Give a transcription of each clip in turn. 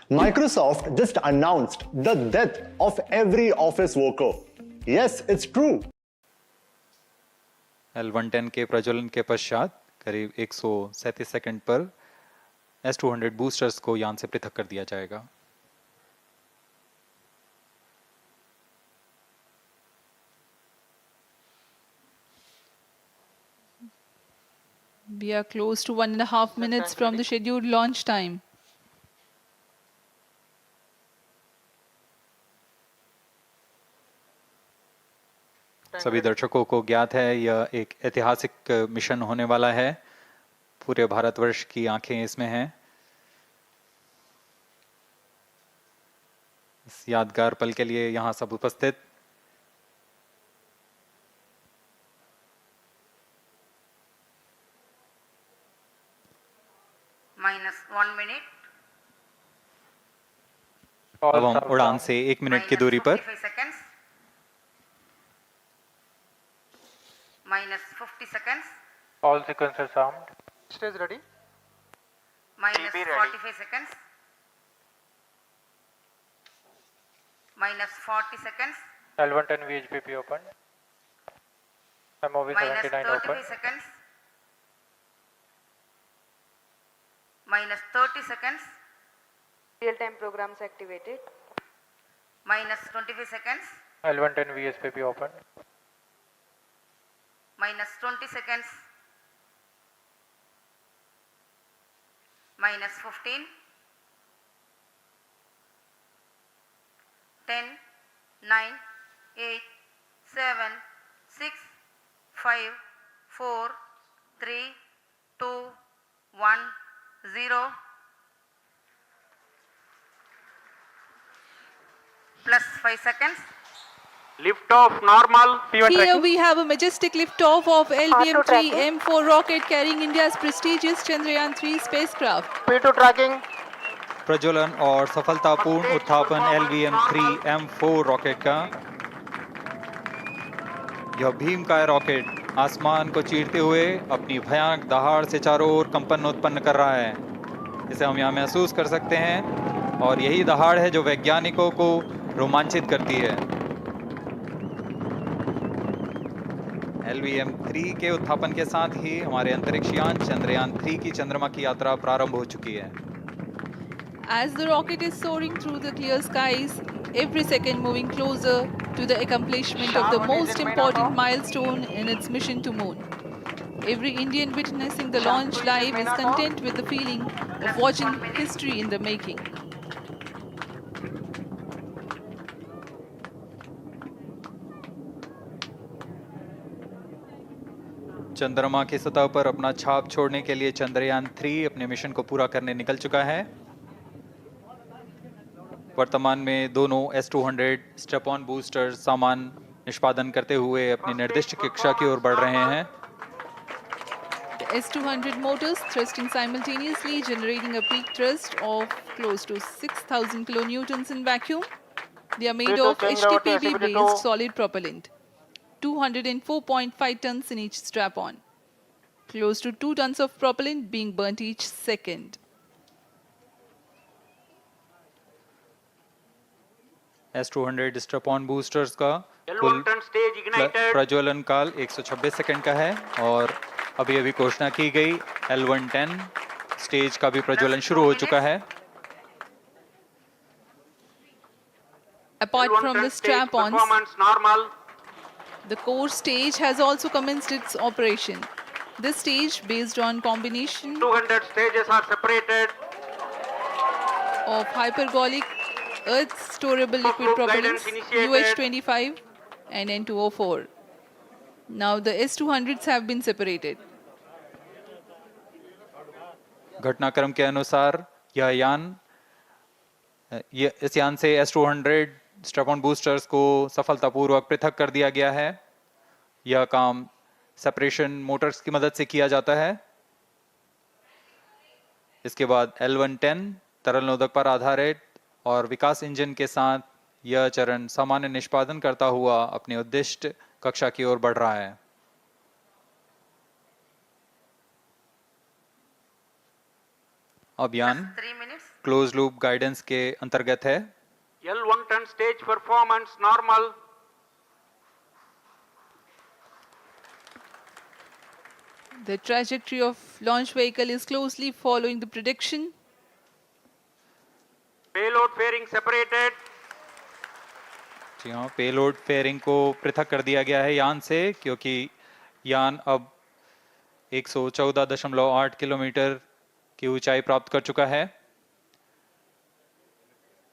Microsoft just announced the death of every office worker. Yes, it's true. L110 के प्रज्वलन के पश्चात करीब 137 सेकंड पर S200 बूस्टर्स को यान से पृथक कर दिया जाएगा। We are close to 1.5 minutes from the scheduled launch time. सभी दर्शकों को ज्ञात है यह एक ऐतिहासिक मिशन होने वाला है। पूरे भारतवर्ष की आंखें इसमें हैं। इस यादगार पल के लिए यहाँ सब उपस्थित। -1 minute. अब हम उड़ान से 1 मिनट की दूरी पर -50 seconds. All sequences armed. Stage ready. -45 seconds. -40 seconds. L110 VHPP open. MOV 79 open. -35 seconds. -30 seconds. Real-time programs activated. -25 seconds. L110 VSPP open. -20 seconds. -15. 10, 9, 8, 7, 6, 5, 4, 3, 2, 1, 0. Plus 5 seconds. Lift off normal. Here we have a majestic liftoff of LBM-3 M4 rocket carrying India's prestigious Chandrayaan 3 spacecraft. P2 tracking. प्रज्वलन और सफलतापूर्ण उत्थापन LVM-3 M4 rocket का। यह भीमकाय rocket आसमान को चीरते हुए अपनी भयानक दहाड़ से चारों ओर कंपन उत्पन्न कर रहा है। इसे हम यहाँ महसूस कर सकते हैं और यही दहाड़ है जो वैज्ञानिकों को रोमांचित करती है। LVM-3 के उत्थापन के साथ ही हमारे अंतरिक्ष यान चंद्रयान 3 की चंद्रमा की यात्रा प्रारंभ हो चुकी है। As the rocket is soaring through the clear skies, every second moving closer to the accomplishment of the most important milestone in its mission to moon. Every Indian witnessing the launch live is content with the feeling of watching history in the making. चंद्रमा की सतह पर अपना छाप छोड़ने के लिए चंद्रयान 3 अपने मिशन को पूरा करने निकल चुका है। वर्तमान में दोनों S200 स्टेप ऑन बूस्टर सामान निष्पादन करते हुए अपनी निर्दिष्ट कक्षा की ओर बढ़ रहे हैं। The S200 motors thrusting simultaneously, generating a peak thrust of close to 6,000 kilonewtons in vacuum. They are made of HTPB-based solid propellant. 204.5 tons in each strap-on. Close to 2 tons of propellant being burnt each second. S200 strap-on boosters का कुल प्रज्वलन काल 126 second का है और अभी अभी घोषणा की गई L110 स्टेज का भी प्रज्वलन शुरू हो चुका है। Apart from the strap-ons, the core stage has also commenced its operation. This stage, based on combination 200 stages are separated. of hypergolic Earth storable liquid propellants UH-25 and N2O4. Now the S200s have been separated. घटनाक्रम के अनुसार इस यान से S200 strap-on boosters को सफलतापूर्वक पृथक कर दिया गया है। यह काम सेपरेशन मोटर्स की मदद से किया जाता है। इसके बाद L110 तरल नोदक पर आधारित और विकास इंजन के साथ यह चरण सामान्य निष्पादन करता हुआ अपनी उद्दिष्ट कक्षा की ओर बढ़ रहा है। अब यान क्लोज लूप गाइडेंस के अंतर्गत है। L1 turn stage performance normal. The trajectory of launch vehicle is closely following the prediction. Payload fairing separated. जी हाँ, पेलोड फेयरिंग को पृथक कर दिया गया है यान से, क्योंकि यान अब 114.8 किलोमीटर की ऊंचाई प्राप्त कर चुका है।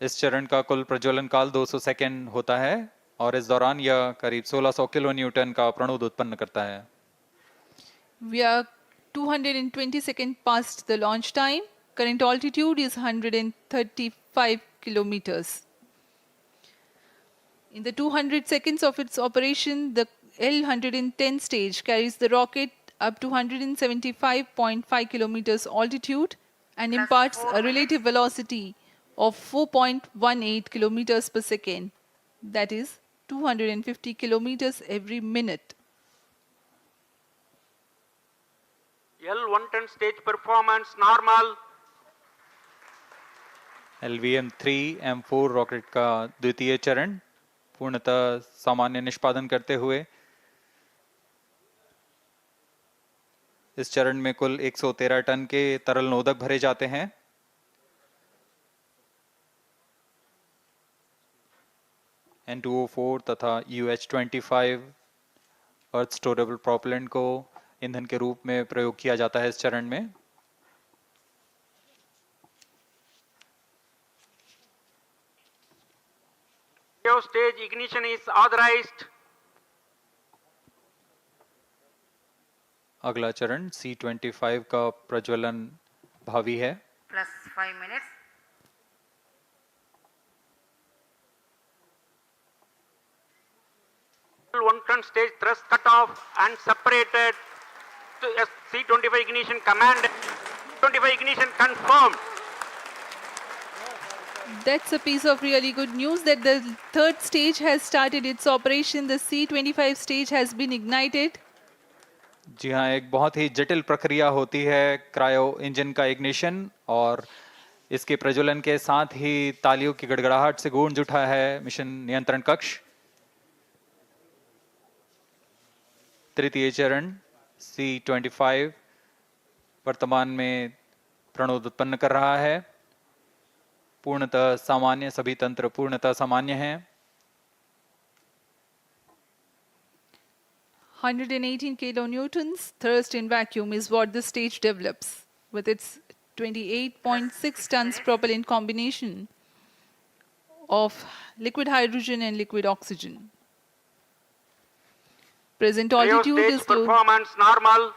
इस चरण का कुल प्रज्वलन काल 200 सेकेंड होता है और इस दौरान यह करीब 1600 किलो न्यूटन का प्रणुद उत्पन्न करता है। We are 220 seconds past the launch time. Current altitude is 135 kilometers. In the 200 seconds of its operation, the L-110 stage carries the rocket up to 175.5 kilometers altitude and Plus imparts 4 a relative velocity of 4.18 kilometers per second. That is 250 kilometers every minute. L1 turn stage performance normal. LVM-3 M4 rocket का द्वितीय चरण पूर्णतः सामान्य निष्पादन करते हुए इस चरण में कुल 113 टन के तरल नोदक भरे जाते हैं। N2O4 तथा UH-25 अर्थ स्टोरेबल प्रोपेलेंट को ईंधन के रूप में प्रयोग किया जाता है इस चरण में। Stage ignition is authorized. अगला चरण C-25 का प्रज्वलन भावी है। plus 5 minutes. L1 turn stage thrust cut off and separated. To C25 ignition command. 25 ignition confirmed. That's a piece of really good news that the third stage has started its operation. The C-25 stage has been ignited. जी हाँ, एक बहुत ही जटिल प्रक्रिया होती है cryo engine का ignition, और इसके प्रज्वलन के साथ ही तालियों की गड़गड़ाहट से गूंज उठा है मिशन नियंत्रण कक्ष। तृतीय चरण C-25 वर्तमान में प्रणोद उत्पन्न कर रहा है। पूर्णतः सामान्य, सभी तंत्र पूर्णतः सामान्य हैं। 118 kilonewtons thrust in vacuum is what this stage develops with its 28.6 tons propellant combination of liquid hydrogen and liquid oxygen. Present altitude Stage is close. performance normal.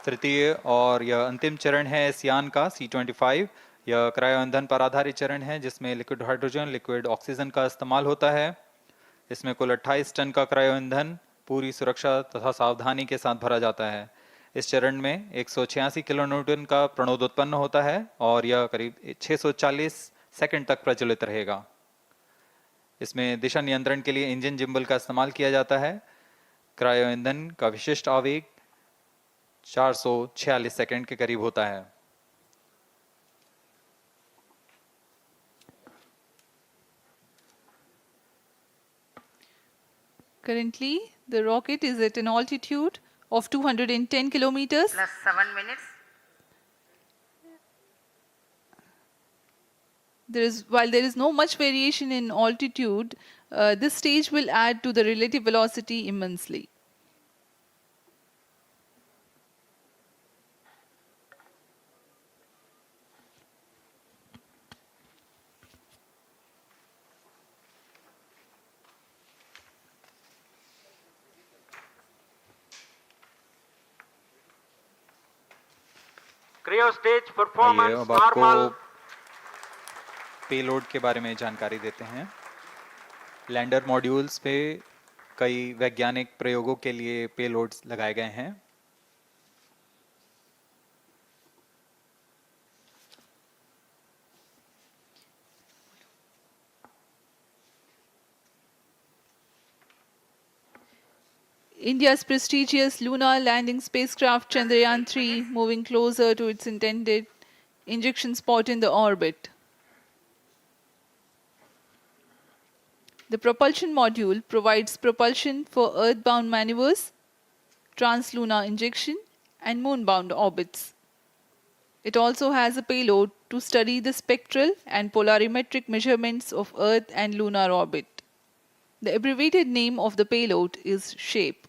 तृतीय और यह अंतिम चरण है इस यान का C-25। यह क्रायो ईंधन पर आधारित चरण है जिसमें लिक्विड हाइड्रोजन, लिक्विड ऑक्सीजन का इस्तेमाल होता है। इसमें कुल 28 टन का क्रायो ईंधन पूरी सुरक्षा तथा सावधानी के साथ भरा जाता है। इस चरण में 186 किलो न्यूटन का प्रणोद उत्पन्न होता है और यह करीब 640 सेकंड तक प्रज्वलित रहेगा। इसमें दिशा नियंत्रण के लिए इंजन जिम्बल का इस्तेमाल किया जाता है। क्रायो ईंधन का विशिष्ट आवेग 446 सेकंड के करीब होता है। Currently, the rocket is at an altitude of 210 kilometers. plus 7 minutes. While there is no much variation in altitude, this stage will add to the relative velocity immensely. Cryo stage आइए performance अब आपको normal. Payload के बारे में जानकारी देते हैं। Lander modules पे कई वैज्ञानिक प्रयोगों के लिए पेलोड्स लगाए गए हैं। India's prestigious lunar landing spacecraft Chandrayaan 3 moving closer to its intended injection spot in the orbit. The propulsion module provides propulsion for Earth-bound maneuvers, translunar injection, and moon-bound orbits. It also has a payload to study the spectral and polarimetric measurements of Earth and lunar orbit. The abbreviated name of the payload is SHAPE.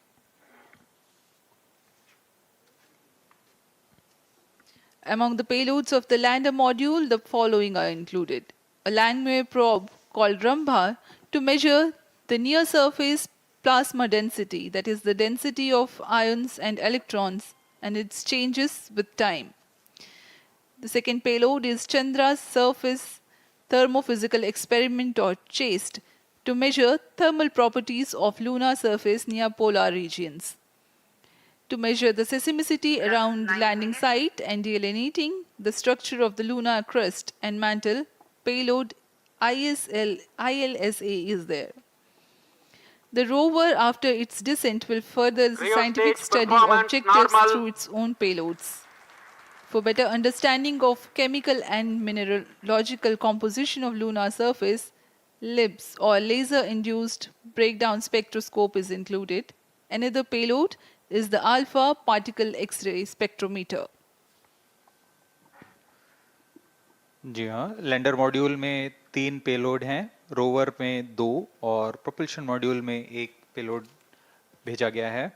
Among the payloads of the lander module, the following are included. A landwehr probe called Rambha to measure the near-surface plasma density, that is the density of ions and electrons, and its changes with time. The second payload is Chandra's surface thermophysical experiment or CHASTE to measure thermal properties of lunar surface near polar regions. To measure the seismicity around the landing site and delineating the structure of the lunar crust and mantle, payload ILSA is there. The rover, after its descent, will further the scientific Cryostage study performance objectives normal. through its own payloads. For better understanding of chemical and mineralogical composition of lunar surface, LIBS or laser-induced breakdown spectroscope is included. Another payload is the alpha particle X-ray spectrometer. जी हाँ, lander module में 3 payload हैं, rover में 2 और propulsion module में 1 payload भेजा गया है।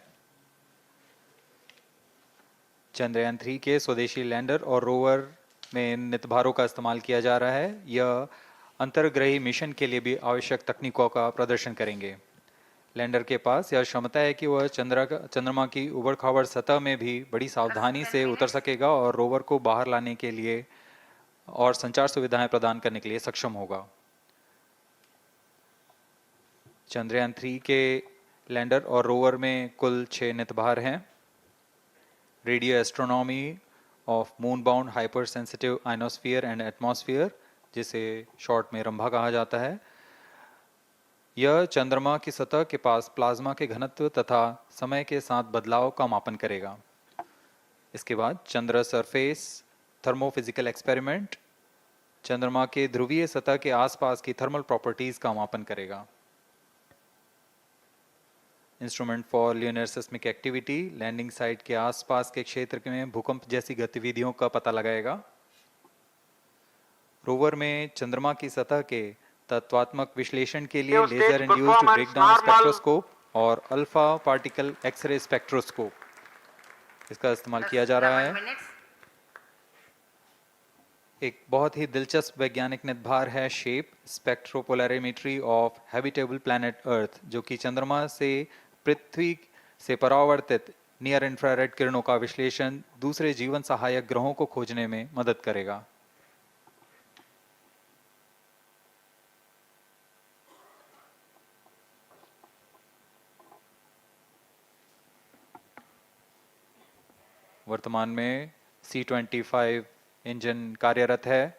चंद्रयान 3 के स्वदेशी लैंडर और रोवर में नितभारों का इस्तेमाल किया जा रहा है। यह अंतर्ग्रही मिशन के लिए भी आवश्यक तकनीकों का प्रदर्शन करेंगे। लैंडर के पास यह क्षमता है कि वह चंद्रमा की उबड़-खाबड़ सतह में भी बड़ी सावधानी से उतर सकेगा और रोवर को बाहर लाने के लिए और संचार सुविधाएं प्रदान करने के लिए सक्षम होगा। चंद्रयान 3 के लैंडर और रोवर में कुल 6 नितभार हैं। Radio astronomy of moon bound hyper sensitive ionosphere and atmosphere, जिसे शॉर्ट में रंभा कहा जाता है, यह चंद्रमा की सतह के पास प्लाज्मा के घनत्व तथा समय के साथ बदलाव का मापन करेगा। इसके बाद चंद्र सरफेस थर्मोफिजिकल एक्सपेरिमेंट चंद्रमा के ध्रुवीय सतह के आसपास की थर्मल प्रॉपर्टीज का मापन करेगा। Instrument for lunar seismic activity landing site के आसपास के क्षेत्र में भूकंप जैसी गतिविधियों का पता लगाएगा। रोवर में चंद्रमा की सतह के तत्वात्मक विश्लेषण के लिए लेजर इंड्यूस्ड ब्रेकडाउन स्पेक्ट्रोस्कोप और अल्फा पार्टिकल एक्सरे स्पेक्ट्रोस्कोप इसका इस्तेमाल किया जा रहा है। एक बहुत ही दिलचस्प वैज्ञानिक निर्धार है shape स्पेक्ट्रोपोलैरिमेट्री of habitable planet earth, जो कि चंद्रमा से पृथ्वी से परावर्तित नियर इंफ्रारेड किरणों का विश्लेषण दूसरे जीवन सहायक ग्रहों को खोजने में मदद करेगा। वर्तमान में C-25 इंजन कार्यरत है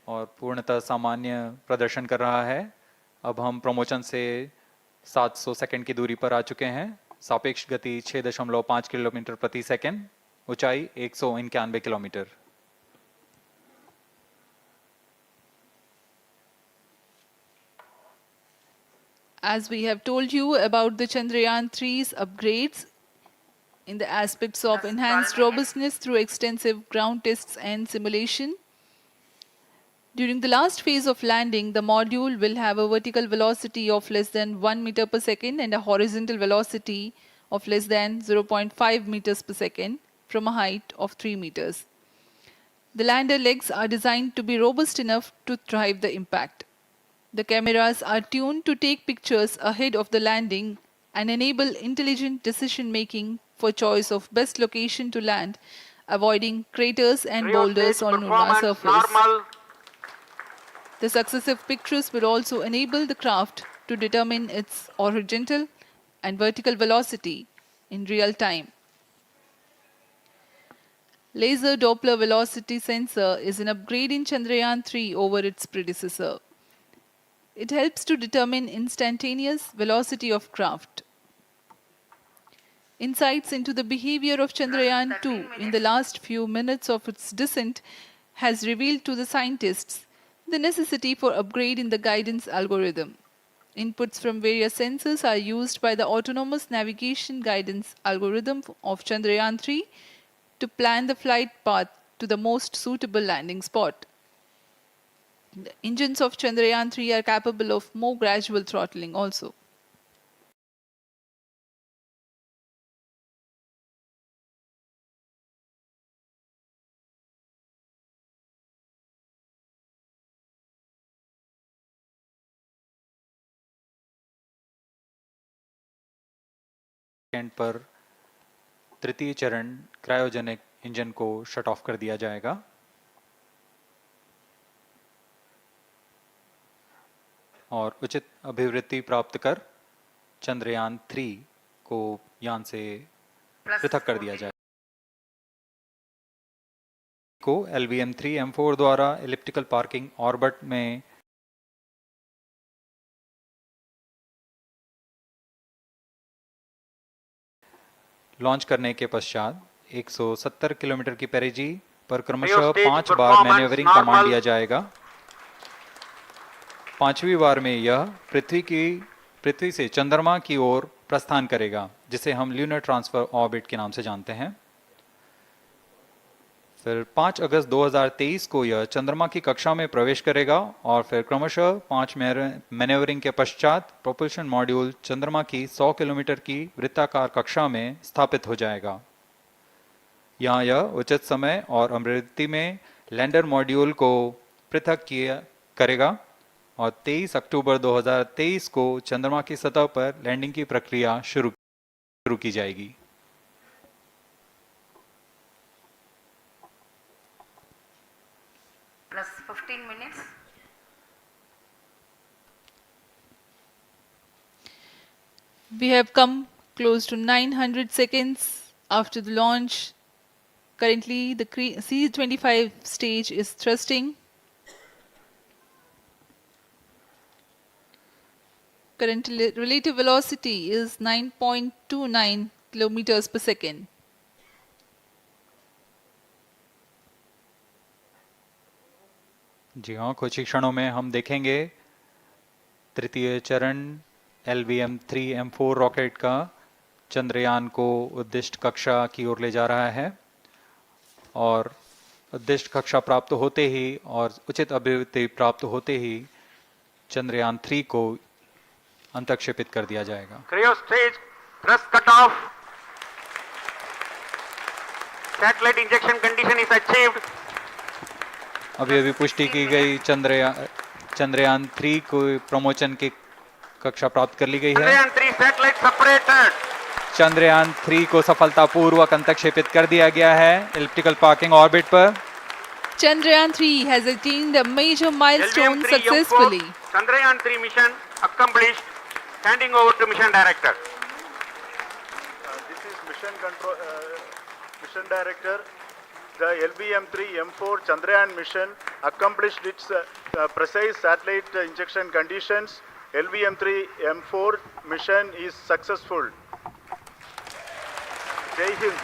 और पूर्णतः सामान्य प्रदर्शन कर रहा है। अब हम प्रमोशन से 700 सेकंड की दूरी पर आ चुके हैं। सापेक्ष गति 6.5 किलोमीटर प्रति सेकंड, ऊंचाई 191 kilometre. As we have told you about the Chandrayaan 3's upgrades in the aspects of enhanced robustness through extensive ground tests and simulation. During the last phase of landing, the module will have a vertical velocity of less than 1 meter per second and a horizontal velocity of less than 0.5 meters per second from a height of 3 meters. The lander legs are designed to be robust enough to thrive the impact. The cameras are tuned to take pictures ahead of the landing and enable intelligent decision making for choice of best location to land, avoiding craters and boulders on lunar surface. The successive pictures will also enable the craft to determine its horizontal and vertical velocity in real time. Laser Doppler velocity sensor is an upgrade in Chandrayaan 3 over its predecessor. It helps to determine instantaneous velocity of craft. Insights into the behavior of Chandrayaan 2 in the last few minutes of its descent has revealed to the scientists the necessity for upgrading the guidance algorithm. Inputs from various sensors are used by the autonomous navigation guidance algorithm of Chandrayaan 3 to plan the flight path to the most suitable landing spot. The engines of Chandrayaan 3 are capable of more gradual throttling also. Second पर तृतीय चरण cryogenic engine को shut off कर दिया जाएगा और उचित अभिवृद्धि प्राप्त कर चंद्रयान 3 को यान से पृथक कर दिया जाएगा को LVM-3 M4 द्वारा एलिप्टिकल पार्किंग ऑर्बिट में लॉन्च करने के पश्चात 170 किलोमीटर की पेरिजी पर क्रमशः 5 बार मैन्यूवरिंग कमांड दिया जाएगा। 5वीं बार में यह पृथ्वी से चंद्रमा की ओर प्रस्थान करेगा, जिसे हम ल्यूनर ट्रांसफर ऑर्बिट के नाम से जानते हैं। फिर 5 अगस्त 2023 को यह चंद्रमा की कक्षा में प्रवेश करेगा और फिर क्रमशः 5 मैन्यूवरिंग के पश्चात प्रोपल्शन मॉड्यूल चंद्रमा की 100 किलोमीटर की वृत्ताकार कक्षा में स्थापित हो जाएगा। यहाँ यह उचित समय और अभिवृद्धि में लैंडर मॉड्यूल को पृथक करेगा और 23 अक्टूबर 2023 को चंद्रमा की सतह पर लैंडिंग की प्रक्रिया शुरू की जाएगी। Plus 15 minutes. We have come close to 900 seconds after the launch. Currently, the C-25 stage is thrusting. Current relative velocity is 9.29 kilometers per second. जी हाँ, कुछ ही क्षणों में हम देखेंगे तृतीय चरण LVM-3 M4 रॉकेट का चंद्रयान को उद्दिष्ट कक्षा की ओर ले जा रहा है और उद्दिष्ट कक्षा प्राप्त होते ही और उचित अभिवृद्धि प्राप्त होते ही चंद्रयान 3 को अंतक्षेपित कर दिया जाएगा। Cryo stage thrust cut off. Satellite injection condition is achieved. अभी पुष्टि की गई चंद्रयान 3 को प्रमोशन की कक्षा प्राप्त कर ली गई है। Chandrayaan 3 satellite separated. चंद्रयान 3 को सफलतापूर्वक अंतक्षेपित कर दिया गया है एलिप्टिकल पार्किंग ऑर्बिट पर। Chandrayaan 3 has attained a major milestone successfully. Chandrayaan 3 mission accomplished. Handing over to mission director. This is mission director. The LVM-3 M4 Chandrayaan mission accomplished its precise satellite injection conditions. LVM-3 M4 mission is successful. Jai Hind.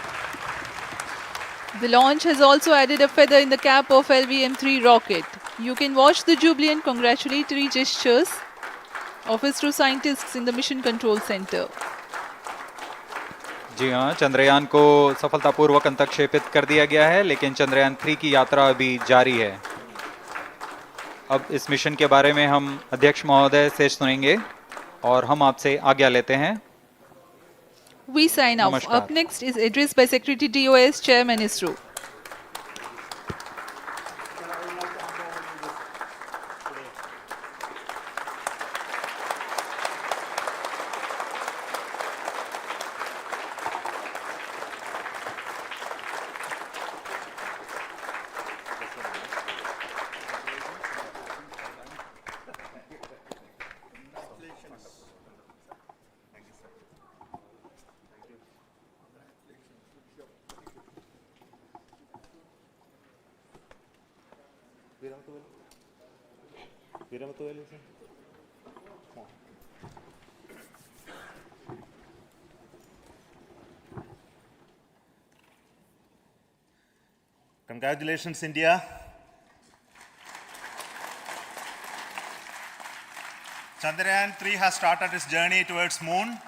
The launch has also added a feather in the cap of LVM-3 rocket. You can watch the jubilant congratulatory gestures of ISRO scientists in the Mission Control Center. जी हाँ, चंद्रयान को सफलतापूर्वक अंतक्षेपित कर दिया गया है, लेकिन चंद्रयान 3 की यात्रा अभी जारी है। अब इस मिशन के बारे में हम अध्यक्ष महोदय से सुनेंगे और हम आपसे आज्ञा लेते हैं। We sign off. नमस्कार। Up next is address by Secretary DOS, Chairman ISRO. Congratulations, India. Chandrayaan-3 has started its journey towards moon.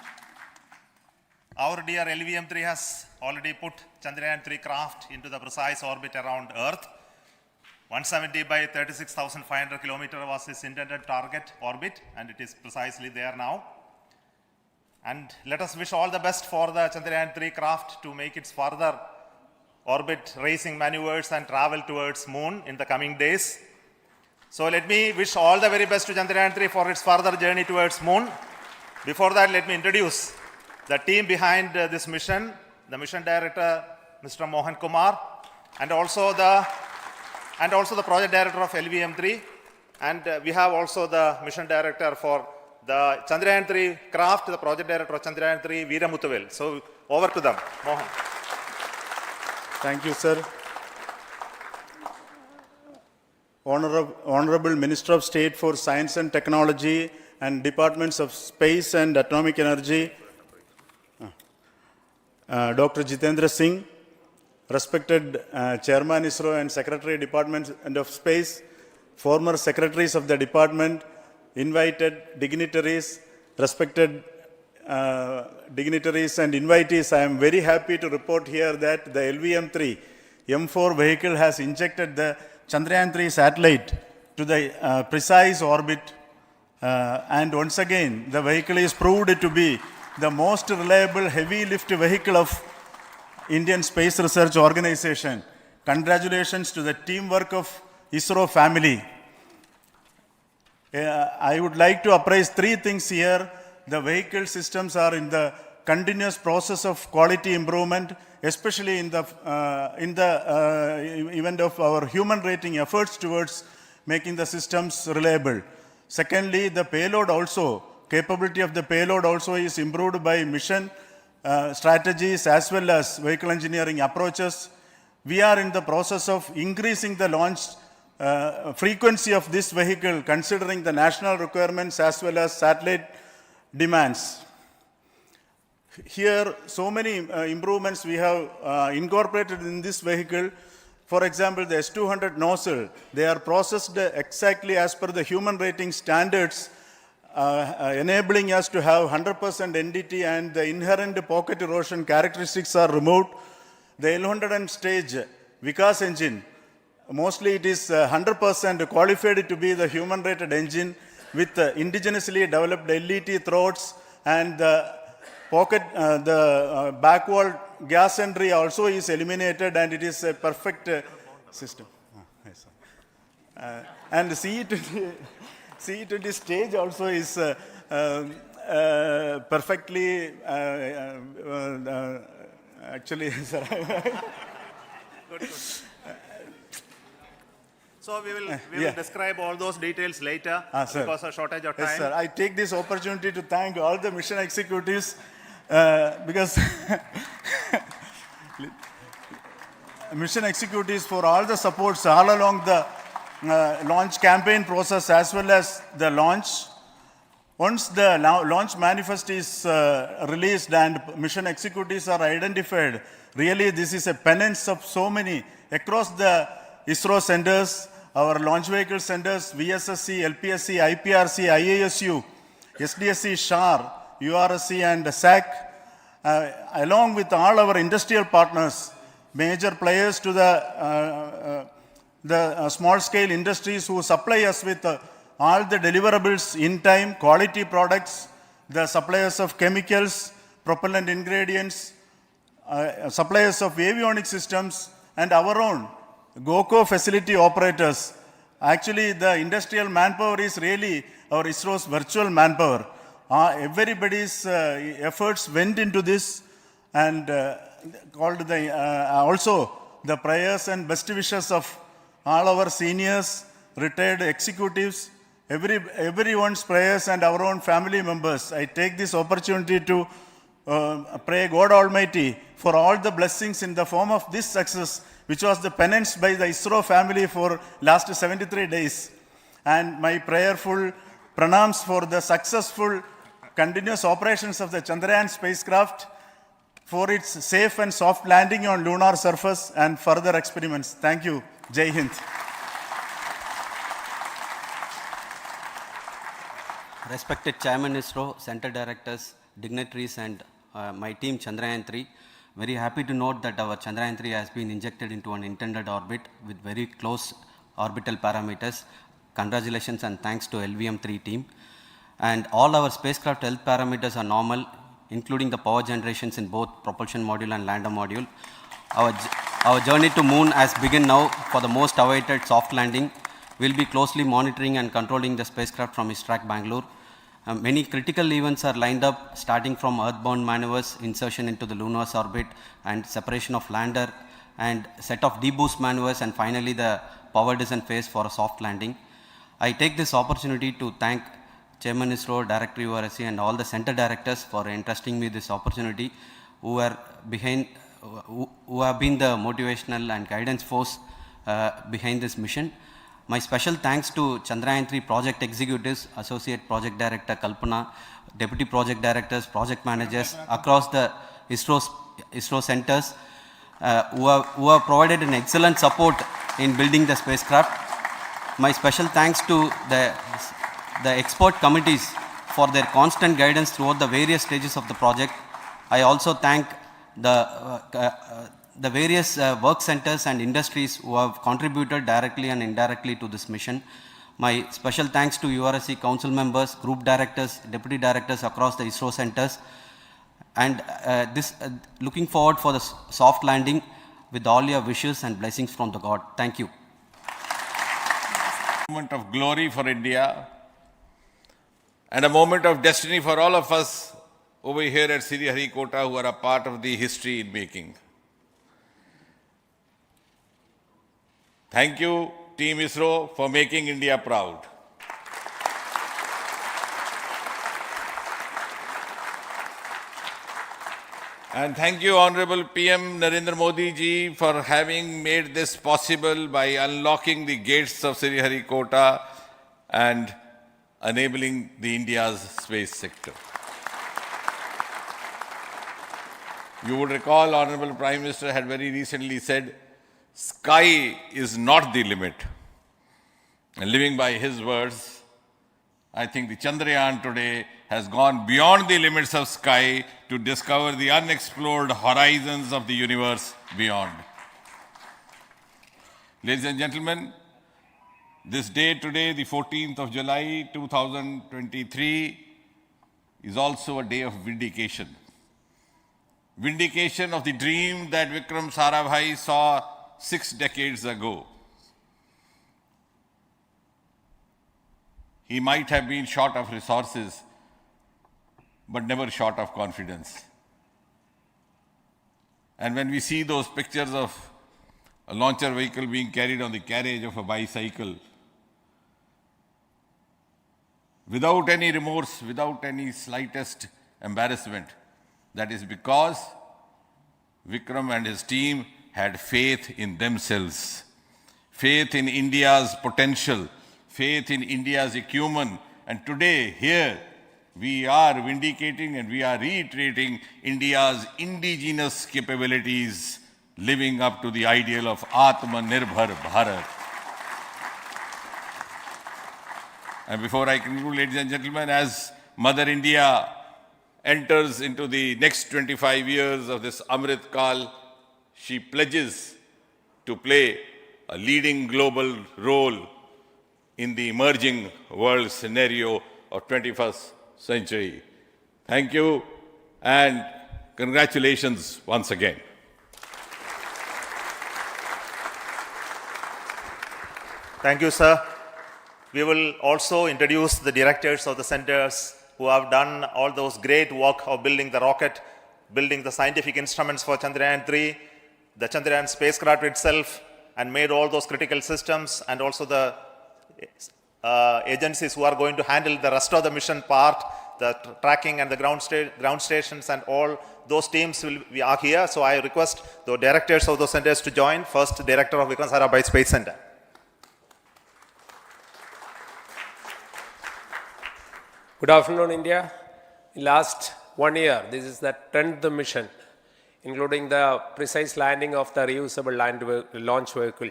Our dear LVM-3 has already put Chandrayaan-3 craft into the precise orbit around Earth. 170 by 36,500 kilometers was its intended target orbit, and it is precisely there now. And let us wish all the best for the Chandrayaan-3 craft to make its further orbit racing maneuvers and travel towards moon in the coming days. So let me wish all the very best to Chandrayaan-3 for its further journey towards moon. Before that, let me introduce the team behind this mission, the mission director, Mr. Mohan Kumar, and also the project director of LVM-3. And we have also the mission director for the Chandrayaan-3 craft, the project director of Chandrayaan-3, Veera Muthuvel. So over to them, Mohan. Thank you, sir. Honorable Minister of State for Science and Technology and Departments of Space and Atomic Energy, Dr. Jitendra Singh, respected Chairman ISRO and Secretary Department of Space, former secretaries of the department, invited dignitaries, respected dignitaries and invitees, I am very happy to report here that the LVM-3 M4 vehicle has injected the Chandrayaan-3 satellite to the precise orbit, and once again the vehicle is proved to be the most reliable heavy lift vehicle of Indian Space Research Organization. Congratulations to the teamwork of ISRO family. I would like to appraise three things here. The vehicle systems are in the continuous process of quality improvement, especially in the event of our human rating efforts towards making the systems reliable. Secondly, the payload also, capability of the payload also is improved by mission strategies as well as vehicle engineering approaches. We are in the process of increasing the launch frequency of this vehicle considering the national requirements as well as satellite demands. Here, so many improvements we have incorporated in this vehicle. For example, the S200 nozzle, they are processed exactly as per the human rating standards, enabling us to have 100% NDT, and the inherent pocket erosion characteristics are removed. The L100 stage Vikas engine, mostly it is 100% qualified to be the human rated engine with indigenously developed LET throats, and the pocket, back wall gas entry also is eliminated, and it is a perfect system. And the CE20 stage also is perfectly, actually, sir. Good. So we will describe all those details later because of shortage of time. Yes, sir. I take this opportunity to thank all the mission executives because mission executives for all the supports all along the launch campaign process as well as the launch. Once the launch manifest is released and mission executives are identified, really this is a penance of so many across the ISRO centers, our launch vehicle centers, VSSC, LPSC, IPRC, IASU, SDSC, SHAR, URSC and SAC, along with all our industrial partners, major players to the small-scale industries who supply us with all the deliverables in time, quality products, the suppliers of chemicals, propellant ingredients, suppliers of avionics systems, and our own GOCO facility operators. Actually, the industrial manpower is really our ISRO's virtual manpower. Everybody's efforts went into this, and also the prayers and best wishes of all our seniors, retired executives, everyone's prayers and our own family members. I take this opportunity to pray God Almighty for all the blessings in the form of this success, which was the penance by the ISRO family for last 73 days. And my prayerful pranams for the successful continuous operations of the Chandrayaan spacecraft. for its safe and soft landing on lunar surface and further experiments. Thank you. Jai Hind. Respected Chairman ISRO, Center Directors, dignitaries and my team Chandrayaan 3, very happy to note that our Chandrayaan 3 has been injected into an intended orbit with very close orbital parameters. Congratulations and thanks to LVM3 team. And all our spacecraft health parameters are normal, including the power generations in both propulsion module and lander module. Our journey to moon has begun now for the most awaited soft landing. We'll be closely monitoring and controlling the spacecraft from ISRAC Bangalore. Many critical events are lined up, starting from earthbound maneuvers, insertion into the lunar orbit, and separation of lander, and set of deboost maneuvers, and finally the power descent phase for a soft landing. I take this opportunity to thank Chairman ISRO, Director URSC, and all the center directors for entrusting me this opportunity, who have been the motivational and guidance force behind this mission. My special thanks to Chandrayaan 3 project executives, Associate Project Director Kalpana, Deputy Project Directors, Project Managers across the ISRO centers who have provided an excellent support in building the spacecraft. My special thanks to the expert committees for their constant guidance throughout the various stages of the project. I also thank the various work centers and industries who have contributed directly and indirectly to this mission. My special thanks to URSC council members, group directors, deputy directors across the ISRO centers, and looking forward for the soft landing with all your wishes and blessings from the God. Thank you. A moment of glory for India and a moment of destiny for all of us over here at Sriharikota who are a part of the history in making. Thank you, Team ISRO, for making India proud. And thank you, Honorable PM Narendra Modi ji, for having made this possible by unlocking the gates of Sriharikota and enabling the India's space sector. You would recall, Honorable Prime Minister had very recently said, sky is not the limit. And living by his words, I think the Chandrayaan today has gone beyond the limits of sky to discover the unexplored horizons of the universe beyond. Ladies and gentlemen, this day today, the 14th of July 2023, is also a day of vindication. Vindication of the dream that Vikram Sarabhai saw 6 decades ago. He might have been short of resources, but never short of confidence. And when we see those pictures of a launcher vehicle being carried on the carriage of a bicycle, without any remorse, without any slightest embarrassment, that is because Vikram and his team had faith in themselves, faith in India's potential, faith in India's acumen. And today, here, we are vindicating and we are reiterating India's indigenous capabilities, living up to the ideal of Atmanirbhar Bharat. And before I conclude, ladies and gentlemen, as Mother India enters into the next 25 years of this Amrit Kal, she pledges to play a leading global role in the emerging world scenario of 21st century. Thank you and congratulations once again. Thank you, sir. We will also introduce the directors of the centers who have done all those great work of building the rocket, building the scientific instruments for Chandrayaan 3, the Chandrayaan spacecraft itself, and made all those critical systems, and also the agencies who are going to handle the rest of the mission part, the tracking and the ground stations, and all those teams are here. So I request the directors of those centers to join. First, Director of Vikram Sarabhai Space Center. Good afternoon, India. In last 1 year, this is the 10th mission including the precise landing of the reusable launch vehicle.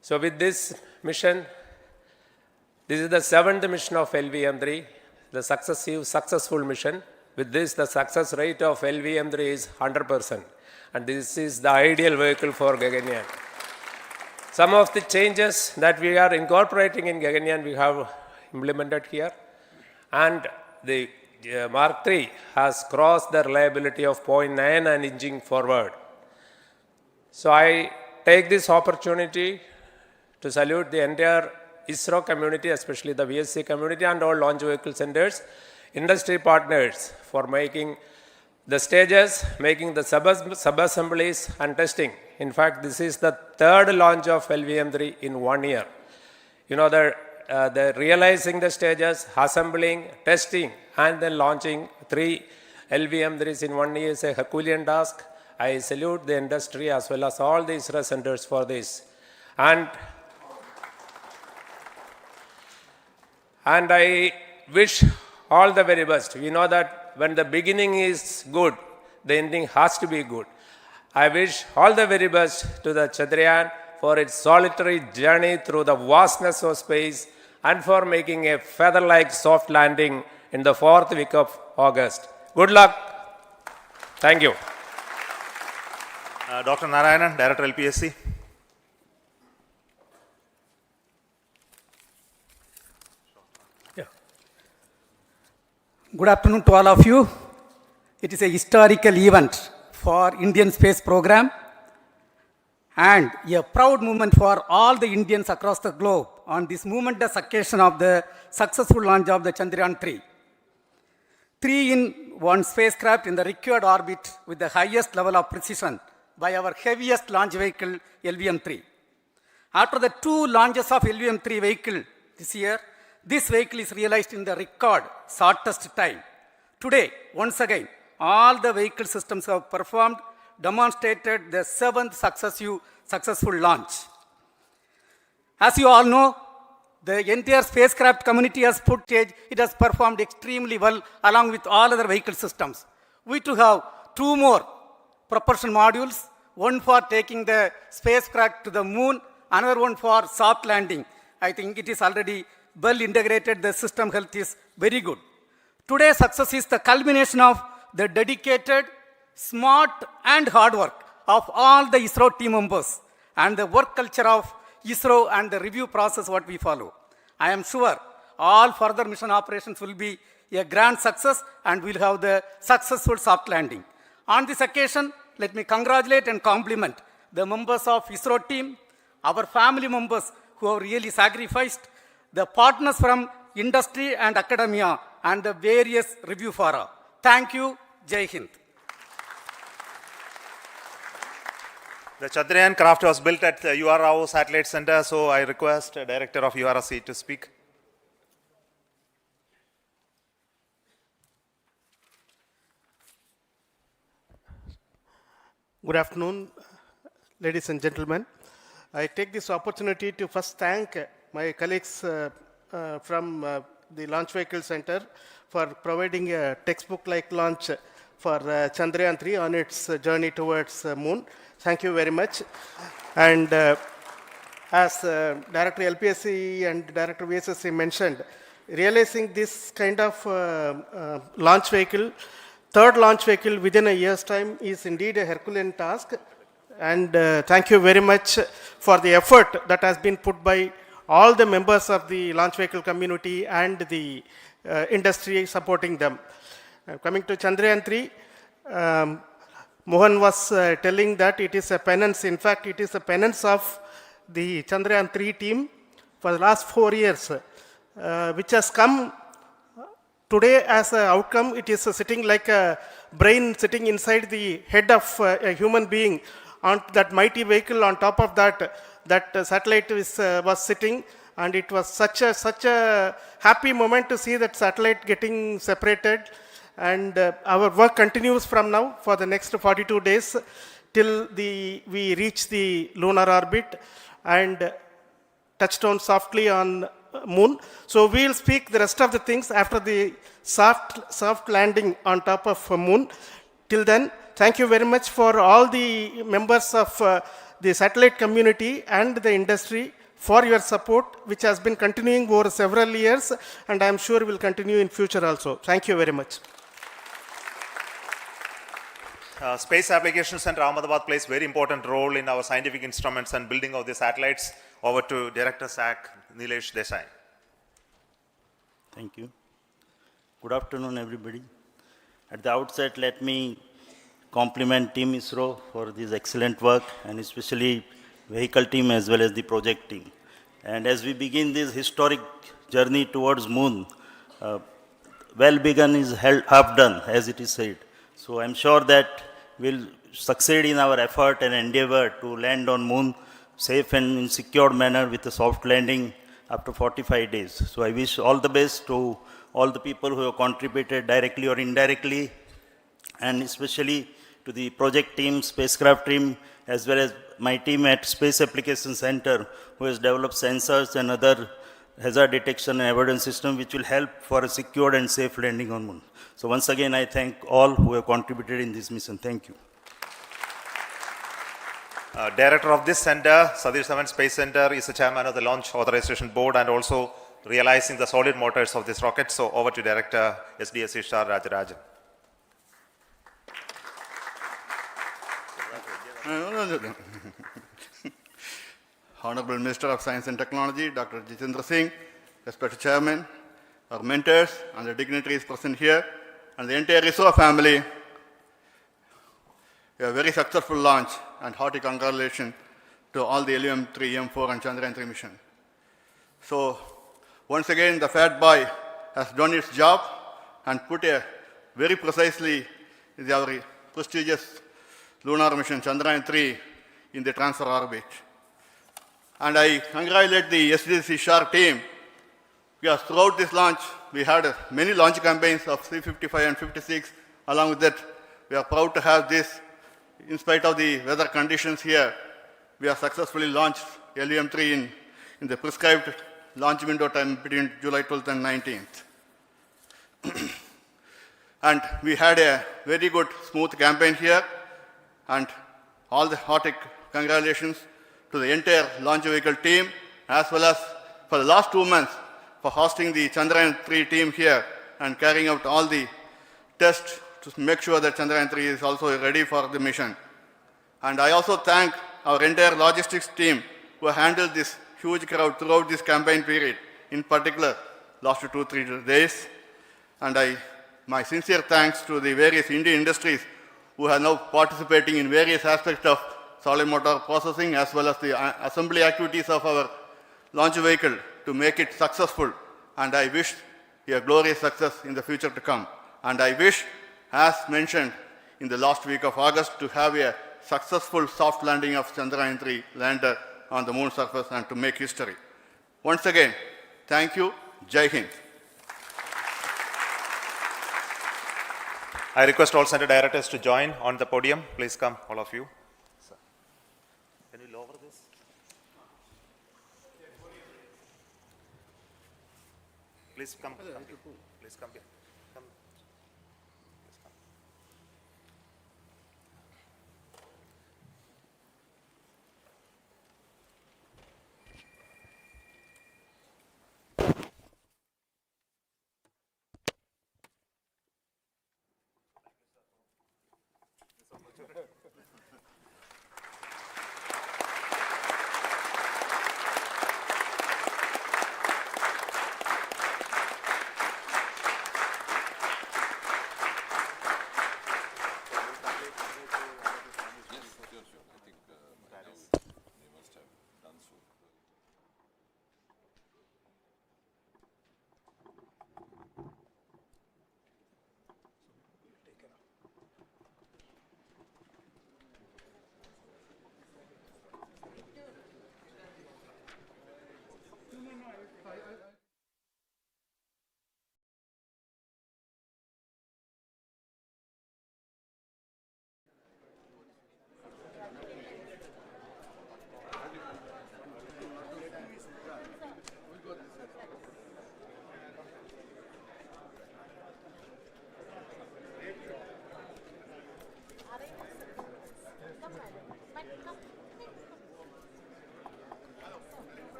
So with this mission, this is the 7th mission of LVM-3, the successful mission. With this, the success rate of LVM-3 is 100%. And this is the ideal vehicle for Gaganyaan. Some of the changes that we are incorporating in Gaganyaan, we have implemented here. And the Mark III has crossed the reliability of 0.9 and inching forward. So I take this opportunity to salute the entire ISRO community, especially the VSC community and all launch vehicle centers, industry partners for making the stages, making the sub-assemblies and testing. In fact, this is the 3rd launch of LVM-3 in 1 year. You know, the realizing the stages, assembling, testing, and then launching 3 LVM-3s in 1 year is a Herculean task. I salute the industry as well as all the ISRO centers for this. And I wish all the very best. We know that when the beginning is good, the ending has to be good. I wish all the very best to the Chandrayaan for its solitary journey through the vastness of space and for making a feather-like soft landing in the 4th week of August. Good luck. Thank you. Dr. Narayanan, Director LPSC. Good afternoon to all of you. It is a historical event for Indian space program and a proud moment for all the Indians across the globe on this momentous occasion of the successful launch of the Chandrayaan 3. 3-in-1 spacecraft in the required orbit with the highest level of precision by our heaviest launch vehicle LVM-3. After the 2 launches of LVM-3 vehicle this year, this vehicle is realized in the record shortest time. Today, once again, all the vehicle systems have performed, demonstrated the 7th successful launch. As you all know, the entire spacecraft community has it has performed extremely well along with all other vehicle systems. We too have 2 more propulsion modules, one for taking the spacecraft to the moon, another one for soft landing. I think it is already well integrated, the system health is very good. Today's success is the culmination of the dedicated, smart and hard work of all the ISRO team members and the work culture of ISRO and the review process what we follow. I am sure all further mission operations will be a grand success and we'll have the successful soft landing. On this occasion, let me congratulate and compliment the members of ISRO team, our family members who have really sacrificed, the partners from industry and academia, and the various review fora. Thank you. Jai Hind. The Chandrayaan craft was built at the URO Satellite Center, so I request the Director of URC to speak. Good afternoon, ladies and gentlemen. I take this opportunity to first thank my colleagues from the Launch Vehicle Center for providing a textbook-like launch for Chandrayaan 3 on its journey towards moon. Thank you very much. And as Director LPSC and Director VSSC mentioned, realizing this kind of launch vehicle, 3rd launch vehicle within a year's time is indeed a Herculean task. And thank you very much for the effort that has been put by all the members of the launch vehicle community and the industry supporting them. Coming to Chandrayaan 3, Mohan was telling that it is a penance. In fact, it is a penance of the Chandrayaan 3 team for the last 4 years, which has come today as an outcome. It is sitting like a brain sitting inside the head of a human being on that mighty vehicle. On top of that, that satellite was sitting, and it was such a happy moment to see that satellite getting separated. And our work continues from now for the next 42 days till we reach the lunar orbit and touch down softly on moon. So we'll speak the rest of the things after the soft landing on top of moon. Till then, thank you very much for all the members of the satellite community and the industry for your support, which has been continuing over several years, and I am sure will continue in future also. Thank you very much. Space Applications Center Ahmedabad plays very important role in our scientific instruments and building of the satellites. Over to Director SAC, Nilesh Desai. Thank you. Good afternoon, everybody. At the outset, let me compliment Team ISRO for this excellent work, and especially vehicle team as well as the project team. And as we begin this historic journey towards moon, well begun is half done, as it is said. So I'm sure that we'll succeed in our effort and endeavor to land on moon safe and in secure manner with a soft landing after 45 days. So I wish all the best to all the people who have contributed directly or indirectly, and especially to the project team, spacecraft team, as well as my team at Space Applications Center, who has developed sensors and other hazard detection and avoidance system which will help for a secure and safe landing on moon. So once again, I thank all who have contributed in this mission. Thank you. Director of this center, Satish Dhawan Space Center, is the chairman of the Launch Authorization Board and also realizing the solid motors of this rocket. So over to Director SDSC Shah Rajarajan. Honorable Minister of Science and Technology, Dr. Jitendra Singh, respected Chairman, our mentors and the dignitaries present here, and the entire ISRO family, a very successful launch and hearty congratulations to all the LVM-3, M4 and Chandrayaan-3 mission. So once again, the Fat Boy has done its job and put a very precisely our prestigious lunar mission Chandrayaan-3 in the transfer orbit. And I congratulate the SDSC SHAR team, because throughout this launch, we had many launch campaigns of C-55 and 56. Along with that, we are proud to have this. In spite of the weather conditions here, we have successfully launched LVM-3 in the prescribed launch window time between July 12th and 19th. And we had a very good, smooth campaign here, and all the hearty congratulations to the entire launch vehicle team, as well as for the last 2 months for hosting the Chandrayaan-3 team here and carrying out all the tests to make sure that Chandrayaan-3 is also ready for the mission. And I also thank our entire logistics team who handled this huge crowd throughout this campaign period, in particular last 2-3 days. And my sincere thanks to the various Indian industries who are now participating in various aspects of solid motor processing as well as the assembly activities of our launch vehicle to make it successful. And I wish a glorious success in the future to come. And I wish, as mentioned in the last week of August, to have a successful soft landing of Chandrayaan-3 lander on the moon surface and to make history. Once again, thank you. Jai Hind. I request all center directors to join on the podium. Please come, all of you. Can you lower this? Please come. Please come here. Come. Please come.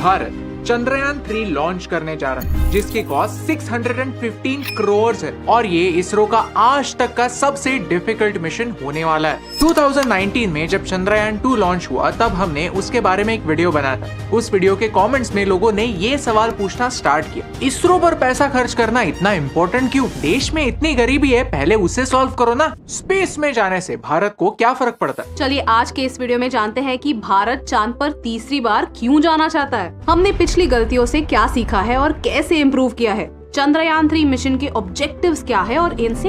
Bharat Chandrayaan 3 launch करने जा रहा है, जिसकी cost 615 crore है और ये इसरो का आज तक का सबसे डिफिकल्ट मिशन होने वाला है। 2019 में जब चंद्रयान 2 लॉन्च हुआ तब हमने उसके बारे में एक वीडियो बनाया था। उस वीडियो के कमेंट्स में लोगों ने ये सवाल पूछना स्टार्ट किया, इसरो पर पैसा खर्च करना इतना इम्पोर्टेंट क्यों? देश में इतनी गरीबी है, पहले उसे सॉल्व करो ना। स्पेस में जाने से भारत को क्या फर्क पड़ता है? चलिए आज के इस वीडियो में जानते हैं कि भारत चांद पर तीसरी बार क्यों जाना चाहता है, हमने पिछली गलतियों से क्या सीखा है और कैसे इम्प्रूव किया है, चंद्रयान 3 मिशन के ऑब्जेक्टिव्स क्या है और इनसे